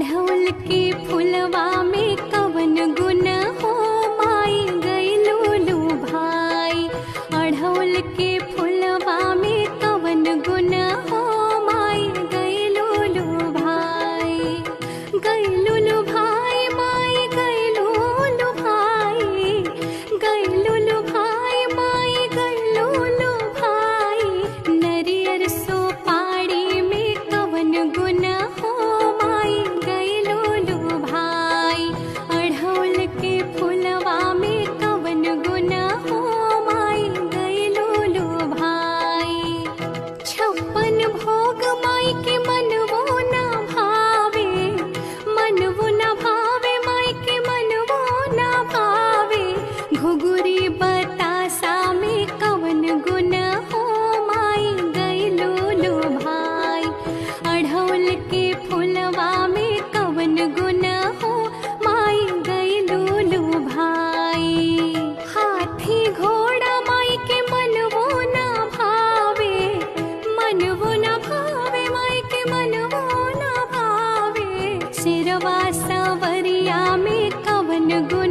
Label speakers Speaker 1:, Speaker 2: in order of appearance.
Speaker 1: अढ़ौल के फुलवा में कवन गुण हो माई गइलो लो भाई। अढ़ौल के फुलवा में कवन गुण हो माई गइलो लो भाई। गइलो लो भाई माई गइलो लो भाई। गइलो लो भाई माई गइलो लो भाई। नरियर सो पाड़ी में कवन गुण हो माई गइलो लो भाई। अढ़ौल के फुलवा में कवन गुण हो माई गइलो लो भाई। छप्पन भोग माई के मनवो ना भावे। मनवो ना भावे माई के मनवो ना भावे। घुघुरी बतासा में कवन गुण हो माई गइलो लो भाई। अढ़ौल के फुलवा में कवन गुण हो माई गइलो लो भाई। हाथी घोड़ा माई के मनवो ना भावे। मनवो ना भावे माई के मनवो ना भावे। सिरवा सवरिया में कवन गुण